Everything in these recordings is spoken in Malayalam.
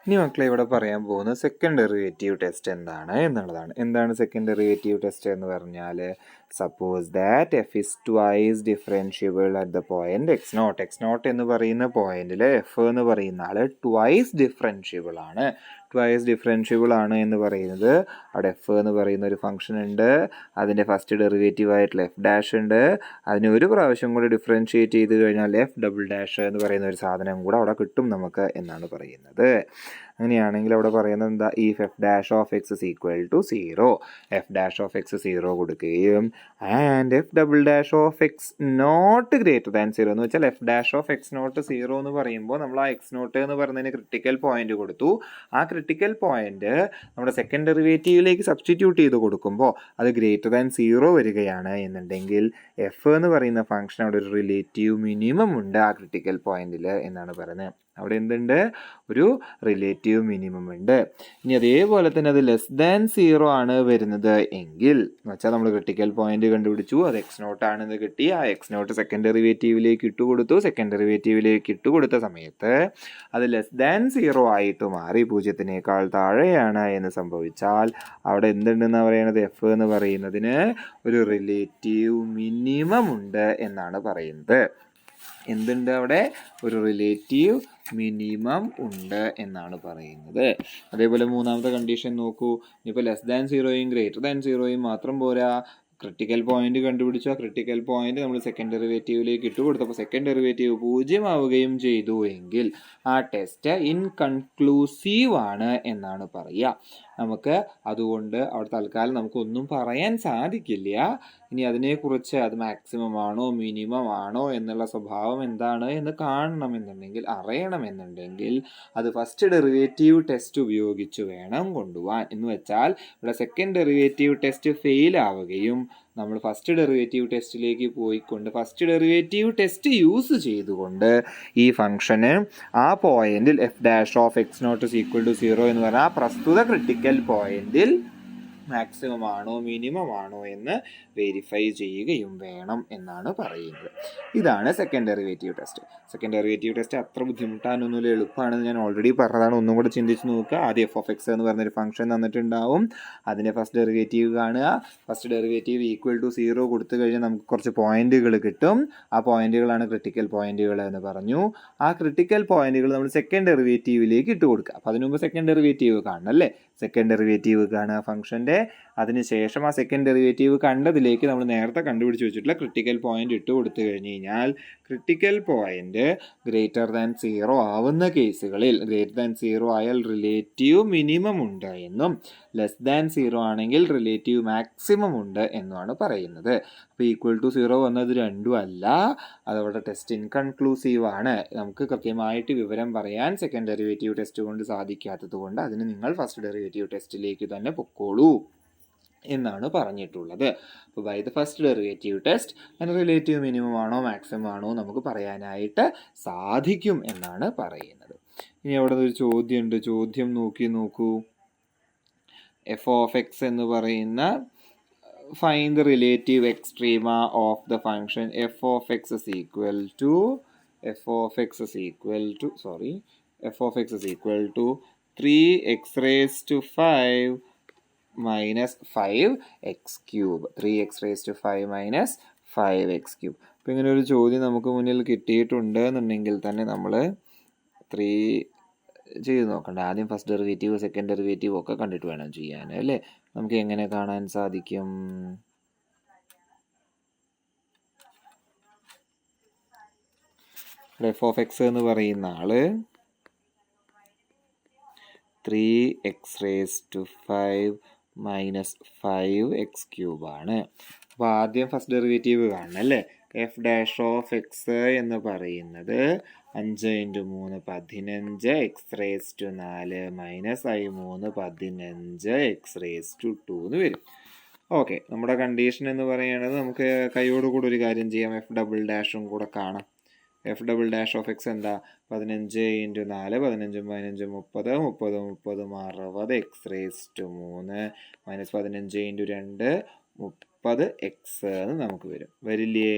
ഇനി മക്കളെ ഇവിടെ പറയാൻ പോകുന്ന സെക്കൻഡ് ഡെറിവേറ്റീവ് ടെസ്റ്റ് എന്താണ് എന്നുള്ളതാണ്. എന്താണ് സെക്കൻഡ് ഡെറിവേറ്റീവ് ടെസ്റ്റ് എന്ന് പറഞ്ഞാൽ, suppose that F is twice differentiable at the point X naught. X naught എന്ന് പറയുന്ന പോയിന്റിൽ എഫ് എന്ന് പറയുന്ന ആൾ ട്വൈസ് ഡിഫറൻഷ്യബിൾ ആണ്. ട്വൈസ് ഡിഫറൻഷ്യബിൾ ആണ് എന്ന് പറയുന്നത് അവിടെ എഫ് എന്ന് പറയുന്ന ഒരു ഫംഗ്ഷൻ ഉണ്ട്, അതിൻ്റെ ഫസ്റ്റ് ഡെറിവേറ്റീവ് ആയിട്ടുള്ള എഫ് ഡാഷ് ഉണ്ട്, അതിന് ഒരു പ്രാവശ്യം കൂടി ഡിഫറൻഷിയേറ്റ് ചെയ്ത് കഴിഞ്ഞാൽ എഫ് ഡബിൾ ഡാഷ് എന്ന് പറയുന്ന ഒരു സാധനം കൂടെ അവിടെ കിട്ടും നമുക്ക് എന്നാണ് പറയുന്നത്. അങ്ങനെയാണെങ്കിൽ അവിടെ പറയുന്നത് എന്താ, ഈ F dash of X is equal to 0, F dash of X 0 കൊടുക്കുകയും and F double dash of X naught greater than 0 എന്ന് വെച്ചാൽ F dash of X naught 0 എന്ന് പറയുമ്പോൾ നമ്മൾ ആ എക്സ് നോട്ട് എന്ന് പറയുന്നതിന് ക്രിട്ടിക്കൽ പോയിന്റ് കൊടുത്തു. ആ ക്രിട്ടിക്കൽ പോയിന്റ് നമ്മുടെ സെക്കൻഡ് ഡെറിവേറ്റീവിലേക്ക് സബ്സ്റ്റിറ്റ്യൂട്ട് ചെയ്ത് കൊടുക്കുമ്പോൾ അത് ഗ്രേറ്റർ ദാൻ 0 വരികയാണ് എന്നുണ്ടെങ്കിൽ എഫ് എന്ന് പറയുന്ന ഫംഗ്ഷൻ അവിടെ ഒരു റിലേറ്റീവ് മിനിമം ഉണ്ട് ആ ക്രിട്ടിക്കൽ പോയിന്റിൽ എന്നാണ് പറയുന്നത്. അവിടെ എന്തുണ്ട്, ഒരു റിലേറ്റീവ് മിനിമം ഉണ്ട്. ഇനി അതേപോലെ തന്നെ അത് ലെസ് ദാൻ 0 ആണ് വരുന്നത് എങ്കിൽ എന്ന് വെച്ചാൽ നമ്മൾ ക്രിട്ടിക്കൽ പോയിന്റ് കണ്ടുപിടിച്ചു, അത് എക്സ് നോട്ട് ആണെന്ന് കിട്ടി, ആ എക്സ് നോട്ട് സെക്കൻഡ് ഡെറിവേറ്റീവിലേക്ക് ഇട്ടുകൊടുത്തു. സെക്കൻഡ് ഡെറിവേറ്റീവിലേക്ക് ഇട്ടുകൊടുത്ത സമയത്ത് അത് ലെസ് ദാൻ 0 ആയിട്ട് മാറി 0-നേക്കാൾ താഴെയാണ് എന്ന് സംഭവിച്ചാൽ അവിടെ എന്തുണ്ടെന്ന് പറയുന്നത്, എഫ് എന്ന് പറയുന്നതിന് ഒരു റിലേറ്റീവ് മിനിമം ഉണ്ട് എന്നാണ് പറയുന്നത്. എന്തുണ്ട് അവിടെ, ഒരു റിലേറ്റീവ് മിനിമം ഉണ്ട് എന്നാണ് പറയുന്നത്. അതേപോലെ മൂന്നാമത്തെ കണ്ടീഷൻ നോക്കൂ. ഇനിയിപ്പോൾ ലെസ് ദാൻ 0യും ഗ്രേറ്റർ ദാൻ 0യും മാത്രം പോരാ, ക്രിട്ടിക്കൽ പോയിന്റ് കണ്ടുപിടിച്ചു. ആ ക്രിട്ടിക്കൽ പോയിന്റ് നമ്മൾ സെക്കൻഡ് ഡെറിവേറ്റീവിലേക്ക് ഇട്ട് കൊടുത്തപ്പോൾ സെക്കൻഡ് ഡെറിവേറ്റീവ് 0 ആവുകയും ചെയ്തു എങ്കിൽ ആ ടെസ്റ്റ് ഇൻകൺക്ലൂസീവ് ആണ് എന്നാണ് പറയുക. നമുക്ക് അതുകൊണ്ട് അവിടെ തൽക്കാലം നമുക്കൊന്നും പറയാൻ സാധിക്കില്ല. ഇനി അതിനെക്കുറിച്ച് അത് മാക്സിമം ആണോ മിനിമം ആണോ എന്നുള്ള സ്വഭാവം എന്താണ് എന്ന് കാണണമെന്നുണ്ടെങ്കിൽ, അറിയണമെന്നുണ്ടെങ്കിൽ അത് ഫസ്റ്റ് ഡെറിവേറ്റീവ് ടെസ്റ്റ് ഉപയോഗിച്ച് വേണം കൊണ്ടുപോകാൻ. എന്ന് വെച്ചാൽ ഇവിടെ സെക്കൻഡ് ഡെറിവേറ്റീവ് ടെസ്റ്റ് ഫെയിൽ ആവുകയും നമ്മൾ ഫസ്റ്റ് ഡെറിവേറ്റീവ് ടെസ്റ്റിലേക്ക് പോയിക്കൊണ്ട് ഫസ്റ്റ് ഡെറിവേറ്റീവ് ടെസ്റ്റ് യൂസ് ചെയ്തുകൊണ്ട് ഈ ഫംഗ്ഷന് ആ പോയിന്റിൽ F dash of X naught is equal to 0 എന്ന് പറഞ്ഞാൽ ആ പ്രസ്തുത ക്രിട്ടിക്കൽ പോയിന്റിൽ മാക്സിമം ആണോ മിനിമം ആണോ എന്ന് വെരിഫൈ ചെയ്യുകയും വേണം എന്നാണ് പറയുന്നത്. ഇതാണ് second derivative test. Second derivative test അത്ര ബുദ്ധിമുട്ടാനൊന്നുമില്ല, എളുപ്പമാണെന്ന് ഞാൻ ഓൾറെഡി പറഞ്ഞതാണ്. ഒന്നും കൂടെ ചിന്തിച്ച് നോക്കുക. ആദ്യം എഫ് ഓഫ് എക്സ് എന്ന് പറഞ്ഞൊരു ഫംഗ്ഷൻ തന്നിട്ടുണ്ടാവും, അതിൻ്റെ ഫസ്റ്റ് ഡെറിവേറ്റീവ് കാണുക. ഫസ്റ്റ് ഡെറിവേറ്റീവ് ഈക്വൽ ടു 0 കൊടുത്തു കഴിഞ്ഞാൽ നമുക്ക് കുറച്ച് പോയിന്റുകൾ കിട്ടും. ആ പോയിന്റുകളാണ് ക്രിട്ടിക്കൽ പോയിന്റുകൾ എന്ന് പറഞ്ഞു. ആ ക്രിട്ടിക്കൽ പോയിന്റുകൾ നമ്മൾ സെക്കൻഡ് ഡെറിവേറ്റീവിലേക്ക് ഇട്ട് കൊടുക്കുക. അപ്പോൾ അതിനു മുമ്പ് സെക്കൻഡ് ഡെറിവേറ്റീവ് കാണണം അല്ലേ. സെക്കൻഡ് ഡെറിവേറ്റീവ് കാണുക ഫംഗ്ഷൻ്റെ, അതിനുശേഷം ആ സെക്കൻഡ് ഡെറിവേറ്റീവ് കണ്ടതിലേക്ക് നമ്മൾ നേരത്തെ കണ്ടുപിടിച്ച് വെച്ചിട്ടുള്ള ക്രിട്ടിക്കൽ പോയിന്റ് ഇട്ട് കൊടുത്തു കഴിഞ്ഞ് കഴിഞ്ഞാൽ ക്രിട്ടിക്കൽ പോയിന്റ് ഗ്രേറ്റർ ദാൻ 0 ആവുന്ന കേസുകളിൽ, ഗ്രേറ്റർ ദാൻ 0 ആയാൽ റിലേറ്റീവ് മിനിമം ഉണ്ട് എന്നും ലെസ് ദാൻ 0 ആണെങ്കിൽ റിലേറ്റീവ് മാക്സിമം ഉണ്ട് എന്നുമാണ് പറയുന്നത്. അപ്പോൾ ഈക്വൽ ടു 0 വന്നത് രണ്ടും അല്ല, അതവിടെ ടെസ്റ്റ് ഇൻകൺക്ലൂസീവ് ആണ്. നമുക്ക് കൃത്യമായിട്ട് വിവരം പറയാൻ സെക്കൻഡ് ഡെറിവേറ്റീവ് ടെസ്റ്റ് കൊണ്ട് സാധിക്കാത്തത് കൊണ്ട് അതിന് നിങ്ങൾ ഫസ്റ്റ് ഡെറിവേറ്റീവ് ടെസ്റ്റിലേക്ക് തന്നെ പൊക്കോളൂ എന്നാണ് പറഞ്ഞിട്ടുള്ളത്. അപ്പോൾ by the first derivative test അതിന് റിലേറ്റീവ് മിനിമം ആണോ മാക്സിമം ആണോ നമുക്ക് പറയാനായിട്ട് സാധിക്കും എന്നാണ് പറയുന്നത്. ഇനി അവിടെ ഒരു ചോദ്യമുണ്ട്, ചോദ്യം നോക്കൂ. എഫ് ഓഫ് എക്സ് എന്ന് പറയുന്ന find the relative extrema of the function F of X is equal to 3x raised to 5 minus 5x cube. 3x raised to 5 minus 5x cube. അപ്പോൾ ഇങ്ങനെ ഒരു ചോദ്യം നമുക്ക് മുന്നിൽ കിട്ടിയിട്ടുണ്ട് എന്നുണ്ടെങ്കിൽ തന്നെ നമ്മൾ 3 ചെയ്ത് നോക്കണ്ട. ആദ്യം ഫസ്റ്റ് ഡെറിവേറ്റീവ് സെക്കൻഡ് ഡെറിവേറ്റീവ് ഒക്കെ കണ്ടിട്ട് വേണം ചെയ്യാൻ അല്ലേ. നമുക്ക് എങ്ങനെ കാണാൻ സാധിക്കും, എഫ് ഓഫ് എക്സ് എന്ന് പറയുന്ന ആള് 3x raised to 5 minus 5x cube ആണ്. അപ്പോൾ ആദ്യം ഫസ്റ്റ് ഡെറിവേറ്റീവ് കാണണം അല്ലേ. എഫ് ഡാഷ് ഓഫ് എക്സ് എന്ന് പറയുന്നത് 5 × 3 15 X raise to 4 minus i3 15 X raise to 2 എന്ന് വരും. ഓക്കെ, നമ്മുടെ കണ്ടീഷൻ എന്ന് പറയുന്നത് നമുക്ക് കൈയോടുകൂടി ഒരു കാര്യം ചെയ്യാം, എഫ് ഡബിൾ ഡാഷും കൂടെ കാണാം. F double dash of X എന്താ, 15 × 4 15 15 30 30 30 60 X raise to 3 minus 15 × 2 30x എന്ന് നമുക്ക് വരില്ലേ?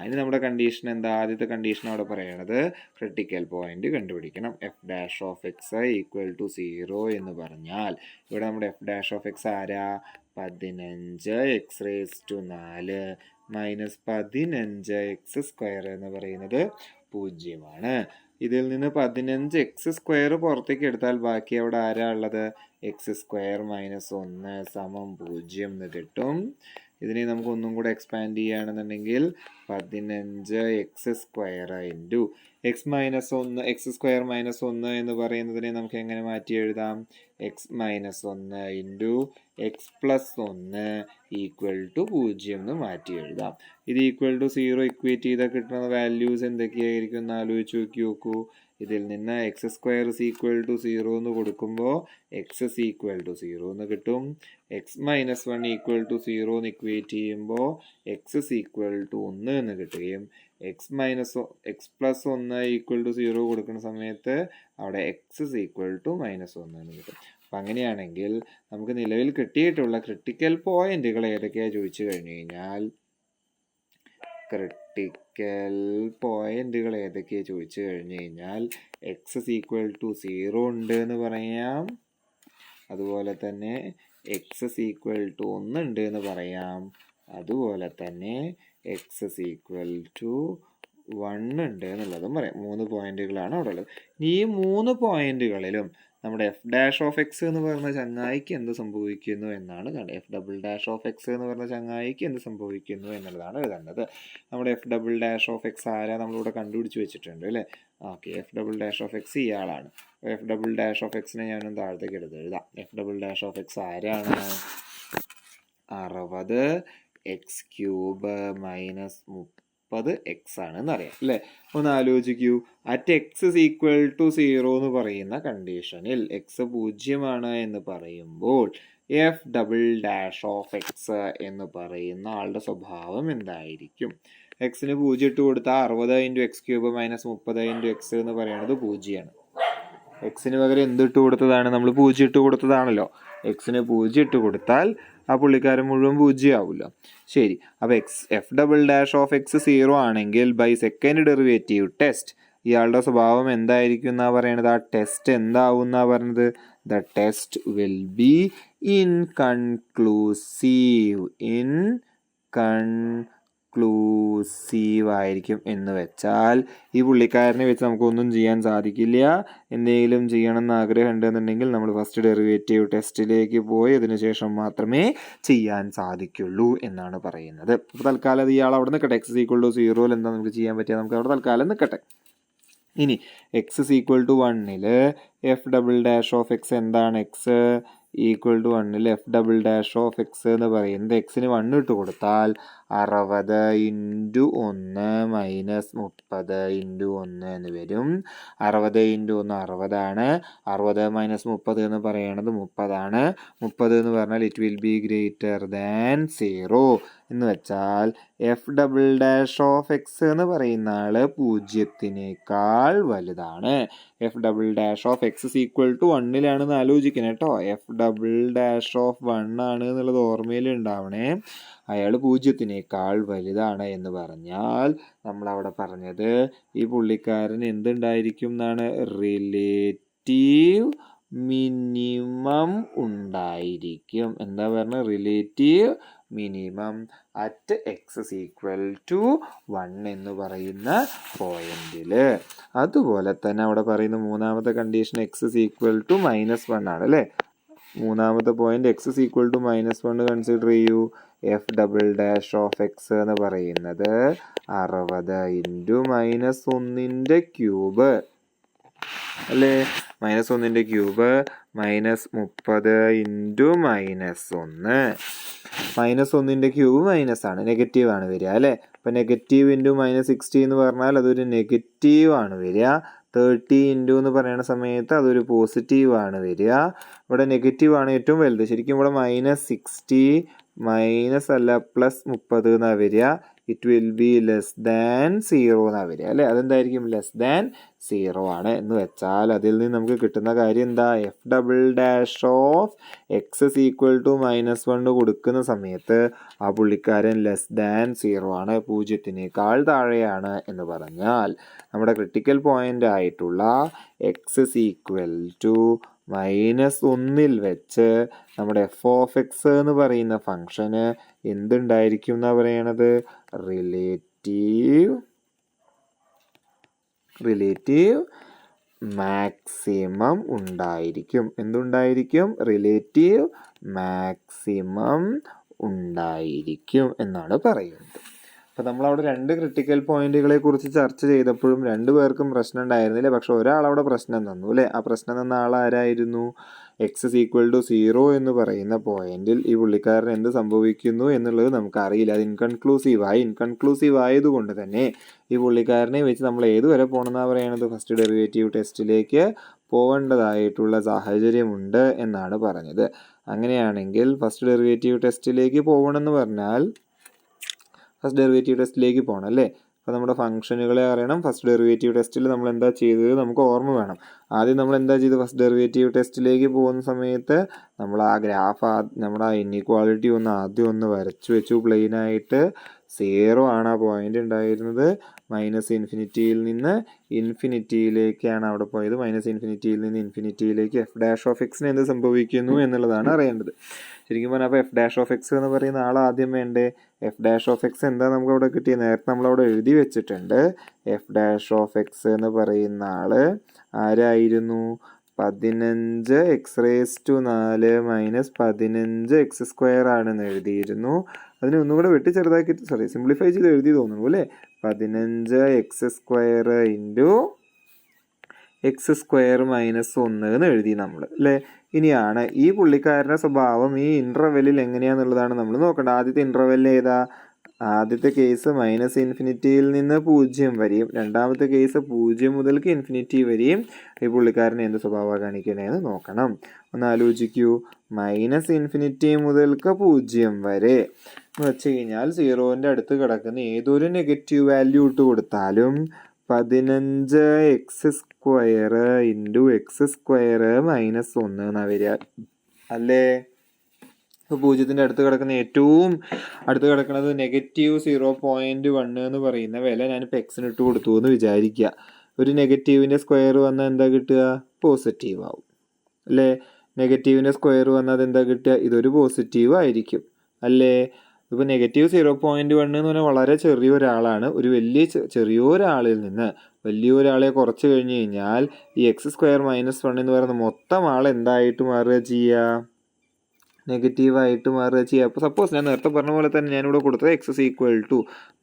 ഇനി നമ്മുടെ കണ്ടീഷൻ എന്താ? ആദ്യത്തെ കണ്ടീഷൻ അവിടെ പറയണത് ക്രിട്ടിക്കൽ പോയിന്റ് കണ്ടുപിടിക്കണം. f'(x) = 0 എന്ന് പറഞ്ഞാൽ ഇവിടെ നമ്മുടെ f'(x) ആരാ? 15x⁴ മൈനസ് 15x² എന്ന് പറയുന്നത് 0 ഇതിൽ നിന്ന് 15x² പുറത്തേക്ക് എടുത്താൽ ബാക്കി അവിടെ ആരാ ഉള്ളത്? x² - 1 0 എന്ന് കിട്ടും. ഇതിനെ നമുക്ക് ഒന്നും കൂടെ എക്സ്പാൻഡ് ചെയ്യുകയാണെന്നുണ്ടെങ്കിൽ 15x² x² - 1 എന്ന് പറയുന്നതിനെ നമുക്ക് എങ്ങനെ മാറ്റി എഴുതാം? x - 1 x + 1 = 0 എന്ന് മാറ്റി എഴുതാം. ഇത് =0 ഇക്വേറ്റ് ചെയ്താൽ കിട്ടുന്ന വാല്യൂസ് എന്തൊക്കെയായിരിക്കും എന്ന് ആലോചിച്ച് നോക്കൂ. ഇതിൽ നിന്ന് x² = 0 എന്ന് കൊടുക്കുമ്പോൾ x = 0 എന്ന് കിട്ടും. x - 1 = 0 എന്ന് ഇക്വേറ്റ് ചെയ്യുമ്പോൾ x = 1 എന്ന് കിട്ടുകയും x + 1 = 0 കൊടുക്കുന്ന സമയത്ത് അവിടെ x = -1 എന്ന് കിട്ടും. അപ്പം അങ്ങനെയാണെങ്കിൽ നമുക്ക് നിലവിൽ കിട്ടിയിട്ടുള്ള ക്രിട്ടിക്കൽ പോയിന്റുകൾ ഏതൊക്കെയാണ് ചോദിച്ചു കഴിഞ്ഞു കഴിഞ്ഞാൽ x = 0 ഉണ്ട് എന്ന് പറയാം, അതുപോലെ തന്നെ x = 1 ഉണ്ട് എന്ന് പറയാം, അതുപോലെ തന്നെ x = 1 ഉണ്ട് എന്നുള്ളതും പറയാം. 3 പോയിന്റുകളാണ് അവിടെ ഉള്ളത്. ഈ 3 പോയിന്റുകളിലും നമ്മുടെ f'(x) എന്ന് പറയുന്ന ചങ്ങായിക്ക് എന്ത് സംഭവിക്കുന്നു എന്നാണ് f'(x) എന്ന് പറയുന്ന ചങ്ങായിക്ക് എന്ത് സംഭവിക്കുന്നു എന്നുള്ളതാണ് എഴുതേണ്ടത്. നമ്മുടെ f'(x) ആരാ നമ്മളിവിടെ കണ്ടുപിടിച്ച് വെച്ചിട്ടുണ്ട് അല്ലേ? ഓക്കെ, f'(x) ഇയാളാണ്. f'(x)നെ ഞാനൊന്ന് താഴത്തേക്ക് എഴുതാം. f'(x) ആരാണ്? 60x³ - 30x ആണെന്ന് അറിയാം അല്ലേ? ഒന്ന് ആലോചിക്കൂ. അറ്റ് x = 0 എന്ന് പറയുന്ന കണ്ടീഷനിൽ x 0 എന്ന് പറയുമ്പോൾ f'(x) എന്ന് പറയുന്ന ആളുടെ സ്വഭാവം എന്തായിരിക്കും? എക്സിന് 0 ഇട്ട് കൊടുത്താൽ 60x³ - 30x എന്ന് പറയുന്നത് 0 ആണ്. എക്സിന് പകരം എന്തിട്ട് കൊടുത്തതാണ്? നമ്മൾ 0 ഇട്ട് കൊടുത്തതാണല്ലോ. എക്സിന് 0 ഇട്ട് കൊടുത്താൽ ആ പുള്ളിക്കാരൻ മുഴുവൻ 0 ആവില്ല. ശരി, അപ്പോൾ f'(x) 0 ആണെങ്കിൽ ബൈ സെക്കൻഡ് ഡെറിവേറ്റീവ് ടെസ്റ്റ് ഇയാളുടെ സ്വഭാവം എന്തായിരിക്കും എന്നാ പറയണത്? ആ ടെസ്റ്റ് എന്താവും എന്നാ പറഞ്ഞത്? The test will be inconclusive ആയിരിക്കും എന്ന് വെച്ചാൽ ഈ പുള്ളിക്കാരനെ വെച്ച് നമുക്കൊന്നും ചെയ്യാൻ സാധിക്കില്ല. എന്തെങ്കിലും ചെയ്യണം എന്ന് ആഗ്രഹം ഉണ്ടെന്നുണ്ടെങ്കിൽ നമ്മൾ ഫസ്റ്റ് ഡെറിവേറ്റീവ് ടെസ്റ്റിലേക്ക് പോയി അതിനുശേഷം മാത്രമേ ചെയ്യാൻ സാധിക്കുള്ളൂ എന്നാണ് പറയുന്നത്. അപ്പോൾ തൽക്കാലം അത് ഇയാൾ അവിടെ നിൽക്കട്ടെ. x = 0 എന്താ നമുക്ക് ചെയ്യാൻ പറ്റുക? നമുക്ക് അവിടെ തൽക്കാലം നിൽക്കട്ടെ. ഇനി x = 1 f'(x) എന്താണ്? x = 1 f'(x) എന്ന് പറയുന്നത് എക്സിന് 1 ഇട്ട് കൊടുത്താൽ 60 × 1 - 30 × 1 എന്ന് വരും. 60 × 1 60 ആണ്. 60 - 30 എന്ന് പറയുന്നത് 30 ആണ്. 30 എന്ന് പറഞ്ഞാൽ it will be greater than 0 എന്ന് വെച്ചാൽ f'(x) എന്ന് പറയുന്ന ആള് 0-നേക്കാൾ വലുതാണ്. f'(x) = 1 ആലോചിക്കണം കേട്ടോ. f'(1) ആണ് എന്നുള്ളത് ഓർമ്മയിൽ ഉണ്ടാവണേ. അയാൾ 0-നേക്കാൾ വലുതാണ് എന്ന് പറഞ്ഞാൽ നമ്മളവിടെ പറഞ്ഞത് ഈ പുള്ളിക്കാരൻ എന്തുണ്ടായിരിക്കും എന്നാണ്? റിലേറ്റീവ് മിനിമം ഉണ്ടായിരിക്കും. എന്താ പറഞ്ഞ? റിലേറ്റീവ് മിനിമം അറ്റ് x = 1 എന്ന് പറയുന്ന പോയിന്റിൽ. അതുപോലെ തന്നെ അവിടെ പറയുന്ന മൂന്നാമത്തെ കണ്ടീഷൻ x = -1 ആണ് അല്ലേ? മൂന്നാമത്തെ പോയിന്റ് x = -1 കൺസിഡർ ചെയ്യൂ. f'(x) എന്ന് പറയുന്നത് 60 × -1³ അല്ലേ? -1³ -30 × -1 മൈനസ് ആണ്, നെഗറ്റീവ് ആണ് വരിക അല്ലേ? അപ്പം നെഗറ്റീവ് × -60 എന്ന് പറഞ്ഞാൽ അതൊരു നെഗറ്റീവ് ആണ് വരിക. 30 × എന്ന് പറയുന്ന സമയത്ത് അതൊരു പോസിറ്റീവ് ആണ് വരിക. ഇവിടെ നെഗറ്റീവ് ആണ് ഏറ്റവും വലുത്. ശരിക്കും ഇവിടെ -60 - അല്ല +30 എന്നാണ് വരിക. It will be less than 0 എന്നാണ് വരിക അല്ലേ. അതെന്തായിരിക്കും? ലെസ് ദാൻ 0 ആണ്. എന്ന് വെച്ചാൽ അതിൽ നിന്ന് നമുക്ക് കിട്ടുന്ന കാര്യം എന്താ? F double dash of X is equal to -1 കൊടുക്കുന്ന സമയത്ത് ആ പുള്ളിക്കാരൻ ലെസ് ദാൻ 0 ആണ്, 0-നേക്കാൾ താഴെയാണ് എന്ന് പറഞ്ഞാൽ നമ്മുടെ ക്രിട്ടിക്കൽ പോയിന്റ് ആയിട്ടുള്ള എക്സ് ഇസ് ഈക്വൽ ടു -1 വെച്ച് നമ്മുടെ എഫ് ഓഫ് എക്സ് എന്ന് പറയുന്ന ഫംഗ്ഷന് എന്തുണ്ടായിരിക്കും എന്നാ പറയണത്? റിലേറ്റീവ് മാക്സിമം ഉണ്ടായിരിക്കും. എന്തുണ്ടായിരിക്കും? റിലേറ്റീവ് മാക്സിമം ഉണ്ടായിരിക്കും എന്നാണ് പറയുന്നത്. അപ്പോൾ നമ്മളവിടെ 2 ക്രിട്ടിക്കൽ പോയിന്റുകളെ കുറിച്ച് ചർച്ച ചെയ്തപ്പോഴും 2 പേർക്കും പ്രശ്നം ഉണ്ടായിരുന്നില്ല. പക്ഷെ ഒരാളവിടെ പ്രശ്നം തന്നു അല്ലേ. ആ പ്രശ്നം തന്ന ആളാരായിരുന്നു? എക്സ് ഇസ് ഈക്വൽ ടു 0 എന്ന് പറയുന്ന പോയിന്റിൽ ഈ പുള്ളിക്കാരൻ എന്ത് സംഭവിക്കുന്നു എന്നുള്ളത് നമുക്കറിയില്ല. അത് ഇൻകൺക്ലൂസീവ് ആയതുകൊണ്ട് തന്നെ ഈ പുള്ളിക്കാരനെ വെച്ച് നമ്മൾ ഏതുവരെ പോകണമെന്നാണ് പറയണത്? ഫസ്റ്റ് ഡെറിവേറ്റീവ് ടെസ്റ്റിലേക്ക് പോകേണ്ടതായിട്ടുള്ള സാഹചര്യമുണ്ട് എന്നാണ് പറഞ്ഞത്. അങ്ങനെയാണെങ്കിൽ ഫസ്റ്റ് ഡെറിവേറ്റീവ് ടെസ്റ്റിലേക്ക് പോകണമെന്ന് പറഞ്ഞാൽ ഫസ്റ്റ് ഡെറിവേറ്റീവ് ടെസ്റ്റിലേക്ക് പോകണം അല്ലേ. അപ്പോൾ നമ്മുടെ ഫംഗ്ഷനുകളെ അറിയണം. ഫസ്റ്റ് ഡെറിവേറ്റീവ് ടെസ്റ്റിൽ നമ്മൾ എന്താ ചെയ്തത് നമുക്ക് ഓർമ്മ വേണം. ആദ്യം നമ്മൾ എന്താ ചെയ്തത്? ഫസ്റ്റ് ഡെറിവേറ്റീവ് ടെസ്റ്റിലേക്ക് പോകുന്ന സമയത്ത് നമ്മൾ ആ ഗ്രാഫ് നമ്മുടെ ഇൻഇക്വാളിറ്റി ആദ്യം ഒന്ന് വരച്ചു വെച്ചു. പ്ലെയിനായിട്ട് 0 ആണ് ആ പോയിന്റ് ഉണ്ടായിരുന്നത്. -ഇൻഫിനിറ്റിയിൽ നിന്ന് ഇൻഫിനിറ്റിയിലേക്കാണ് അവിടെ പോയത്. -ഇൻഫിനിറ്റിയിൽ നിന്ന് ഇൻഫിനിറ്റിയിലേക്ക് എഫ് ഡാഷ് ഓഫ് എക്സിന് എന്ത് സംഭവിക്കുന്നു എന്നുള്ളതാണ് അറിയേണ്ടത്. ശരിക്കും പറഞ്ഞാൽ അപ്പോൾ എഫ് ഡാഷ് ഓഫ് എക്സ് എന്ന് പറയുന്ന ആൾ ആദ്യം വേണ്ടേ? എഫ് ഡാഷ് ഓഫ് എക്സ് എന്താ നമുക്ക് അവിടെ കിട്ടിയത്? നേരത്തെ നമ്മളവിടെ എഴുതി വെച്ചിട്ടുണ്ട്. എഫ് ഡാഷ് ഓഫ് എക്സ് എന്ന് പറയുന്ന ആള് ആരായിരുന്നു? 15 x⁴ - 15 x² ആണെന്ന് എഴുതിയിരുന്നു. അതിനെ ഒന്നുകൂടെ വെട്ടി ചെറുതാക്കിയിട്ട് സിംപ്ലിഫൈ ചെയ്ത് എഴുതി തോന്നുന്നു അല്ലേ. 15 x² ഇൻറ്റു x² - 1 എന്ന് എഴുതി നമ്മൾ അല്ലേ. ഇനിയാണ് ഈ പുള്ളിക്കാരൻ്റെ സ്വഭാവം ഈ ഇൻ്റർവെല്ലിൽ എങ്ങനെയാണെന്നുള്ളതാണ് നമ്മൾ നോക്കേണ്ടത്. ആദ്യത്തെ ഇൻ്റർവെല്ലിൽ ഏതാ? ആദ്യത്തെ കേസ് -ഇൻഫിനിറ്റിയിൽ നിന്ന് 0 വരെയും രണ്ടാമത്തെ കേസ് 0 മുതൽക്ക് ഇൻഫിനിറ്റി വരെയും ഈ പുള്ളിക്കാരനെ എന്ത് സ്വഭാവമാണ് കാണിക്കണേന്ന് നോക്കണം. ഒന്ന് ആലോചിക്കൂ. -ഇൻഫിനിറ്റി മുതൽക്ക് 0 വരെ എന്ന് വെച്ച് കഴിഞ്ഞാൽ 0ൻ്റെ അടുത്ത് കിടക്കുന്ന ഏതൊരു നെഗറ്റീവ് വാല്യൂ ഇട്ട് കൊടുത്താലും 15 x² ഇൻറ്റു x² - 1 എന്നാ വരിക അല്ലേ. ഇപ്പോൾ 0ൻ്റെ അടുത്ത് കിടക്കുന്ന ഏറ്റവും അടുത്ത് കിടക്കുന്നത് -0.1 എന്ന് പറയുന്ന വില ഞാനിപ്പോൾ എക്സിന് ഇട്ട് കൊടുത്തു എന്ന് വിചാരിക്കുക. ഒരു നെഗറ്റീവിൻ്റെ സ്ക്വയർ വന്നാൽ എന്താ കിട്ടുക? പോസിറ്റീവ് ആവും അല്ലേ. നെഗറ്റീവിൻ്റെ സ്ക്വയർ വന്നാൽ എന്താ കിട്ടുക? ഇതൊരു പോസിറ്റീവ് ആയിരിക്കും അല്ലേ. ഇപ്പോൾ -0.1 എന്ന് പറഞ്ഞാൽ വളരെ ചെറിയൊരാളാണ്. ഒരു ചെറിയൊരാളിൽ നിന്ന് വലിയൊരാളെ കുറച്ച് കഴിഞ്ഞ് കഴിഞ്ഞാൽ ഈ x² - 1 എന്ന് പറയുന്ന മൊത്തം ആൾ എന്തായിട്ട് മാറുക ചെയ്യുക? നെഗറ്റീവായിട്ട് മാറുക ചെയ്യുക. അപ്പോൾ സപ്പോസ് ഞാൻ നേരത്തെ പറഞ്ഞ പോലെ തന്നെ ഞാനിവിടെ കൊടുത്തത് x ഇസ് ഈക്വൽ ടു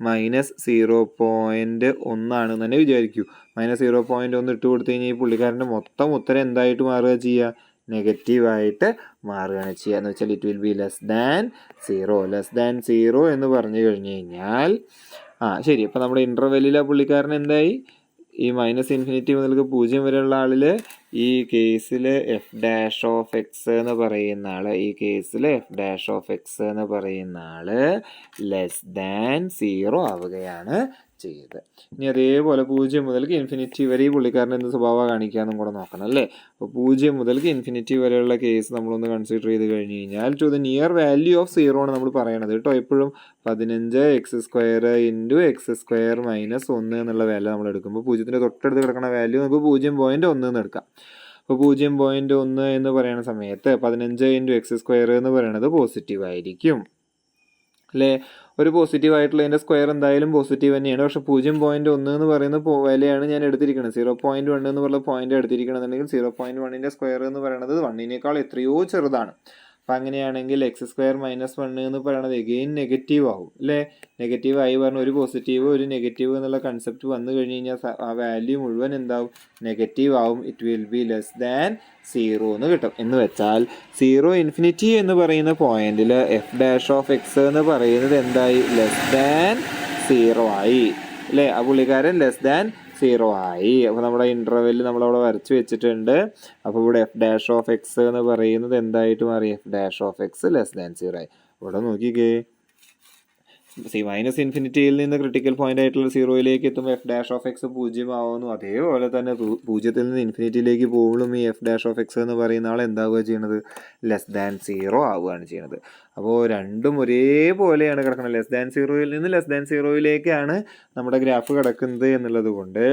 -0.1 ആണെന്ന് തന്നെ വിചാരിക്കൂ. -0.1 ഇട്ട് കൊടുത്തു കഴിഞ്ഞാൽ ഈ പുള്ളിക്കാരൻ്റെ മൊത്തം ഉത്തരം എന്തായിട്ട് മാറുക ചെയ്യുക? നെഗറ്റീവായിട്ട് മാറുകയാണ് ചെയ്യുക. എന്ന് വെച്ചാൽ it will be less than 0 എന്ന് പറഞ്ഞു കഴിഞ്ഞ് കഴിഞ്ഞാൽ ശരി. അപ്പോൾ നമ്മുടെ ഇൻ്റർവെല്ലിലെ പുള്ളിക്കാരൻ എന്തായി? ഈ -ഇൻഫിനിറ്റി മുതൽക്ക് 0 വരെയുള്ള ആളിൽ ഈ കേസിൽ എഫ് ഡാഷ് ഓഫ് എക്സ് എന്ന് പറയുന്ന ആള് ലെസ് ദാൻ 0 ആവുകയാണ് ചെയ്ത്. ഇനി അതേപോലെ 0 മുതൽക്ക് ഇൻഫിനിറ്റി വരെ ഈ പുള്ളിക്കാരൻ എന്ത് സ്വഭാവം കാണിക്കാമെന്നും കൂടെ നോക്കണം അല്ലേ. അപ്പോൾ 0 മുതൽക്ക് ഇൻഫിനിറ്റി വരെയുള്ള കേസ് നമ്മളൊന്ന് കൺസിഡർ ചെയ്ത് കഴിഞ്ഞ് കഴിഞ്ഞാൽ to the near value of 0 ആണ് നമ്മൾ പറയണത് കേട്ടോ. എപ്പോഴും 15 x² ഇൻറ്റു x² - 1 എന്നുള്ള വാല്യൂ നമ്മൾ എടുക്കുമ്പോൾ 0ൻ്റെ തൊട്ടടുത്ത് കിടക്കുന്ന വാല്യൂ നമുക്ക് 0.1 എന്ന് എടുക്കാം. അപ്പോൾ 0.1 എന്ന് പറയുന്ന സമയത്ത് 15 × x² എന്ന് പറയുന്നത് പോസിറ്റീവ് ആയിരിക്കും അല്ലേ. ഒരു പോസിറ്റീവ് ആയിട്ടുള്ളതിൻ്റെ സ്ക്വയർ എന്തായാലും പോസിറ്റീവ് തന്നെയാണ്. പക്ഷെ 0.1 എന്ന് പറയുന്ന വിലയാണ് ഞാൻ എടുത്തിരിക്കുന്നത്. 0.1 എന്ന് പറയുന്ന പോയിന്റ് എടുത്തിരിക്കണമെന്നുണ്ടെങ്കിൽ 0.1ൻ്റെ സ്ക്വയർ എന്ന് പറയുന്നത് 1നേക്കാൾ എത്രയോ ചെറുതാണ്. അപ്പം അങ്ങനെയാണെങ്കിൽ x² - 1 എന്ന് പറയുന്നത് എഗെയിൻ നെഗറ്റീവ് ആവും അല്ലേ. നെഗറ്റീവ് ആയി പറഞ്ഞ ഒരു പോസിറ്റീവ് ഒരു നെഗറ്റീവ് എന്നുള്ള കൺസെപ്റ്റ് വന്നു കഴിഞ്ഞ് കഴിഞ്ഞാൽ ആ വാല്യൂ മുഴുവൻ എന്താവും? നെഗറ്റീവ് ആവും. It will be less than 0 എന്ന് കിട്ടും. എന്ന് വെച്ചാൽ 0 ഇൻഫിനിറ്റി എന്ന് പറയുന്ന പോയിന്റിൽ എഫ് ഡാഷ് ഓഫ് എക്സ് എന്ന് പറയുന്നത് എന്തായി? ലെസ് ദാൻ 0 ആയി അല്ലേ. ആ പുള്ളിക്കാരൻ ലെസ് ദാൻ 0 ആയി. അപ്പോൾ നമ്മുടെ ഇൻ്റർവെല്ല് നമ്മളവിടെ വരച്ച് വെച്ചിട്ടുണ്ട്. അപ്പോൾ ഇവിടെ എഫ് ഡാഷ് ഓഫ് എക്സ് എന്ന് പറയുന്നത് എന്തായിട്ട് മാറി? F dash of X less than 0 ആയി. ഇവിടെ നോക്കിക്കേ, മൈനസ് ഇൻഫിനിറ്റിയിൽ നിന്ന് ക്രിട്ടിക്കൽ പോയിന്റ് ആയിട്ടുള്ള 0യിലേക്ക് എത്തുമ്പോൾ എഫ് ഡാഷ് ഓഫ് എക്സ് 0 ആവുന്നു. അതേപോലെ തന്നെ 0ത്തിൽ നിന്ന് ഇൻഫിനിറ്റിയിലേക്ക് പോകുമ്പോഴും ഈ എഫ് ഡാഷ് ഓഫ് എക്സ് എന്ന് പറയുന്ന ആൾ എന്താവുക ചെയ്യണത്, <0 ആവുകയാണ് ചെയ്യുന്നത്. അപ്പോൾ രണ്ടും ഒരേപോലെയാണ് കിടക്കുന്നത്. <0യിൽ നിന്ന് <0യിലേക്കാണ് നമ്മുടെ ഗ്രാഫ് കിടക്കുന്നത് എന്നുള്ളത് കൊണ്ട്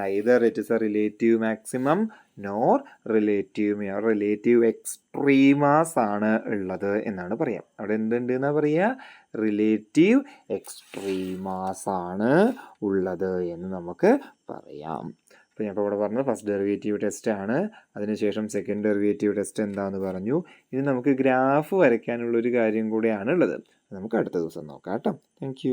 neither it is a relative maximum nor relative extremas ആണ് ഉള്ളത് എന്നാണ് പറയാം. അവിടെ എന്തുണ്ട് എന്നാ പറയുക, റിലേറ്റീവ് എക്സ്ട്രീമാസ് ആണ് ഉള്ളത് എന്ന് നമുക്ക് പറയാം. അപ്പോൾ ഞാൻ ഇപ്പോൾ ഇവിടെ പറഞ്ഞത് ഫസ്റ്റ് ഡെറിവേറ്റീവ് ടെസ്റ്റ് ആണ്. അതിനുശേഷം സെക്കൻഡ് ഡെറിവേറ്റീവ് ടെസ്റ്റ് എന്താണെന്ന് പറഞ്ഞു. ഇനി നമുക്ക് ഗ്രാഫ് വരയ്ക്കാനുള്ളൊരു കാര്യം കൂടെയാണ് ഉള്ളത്. നമുക്ക് അടുത്ത ദിവസം നോക്കാം കേട്ടോ. താങ്ക്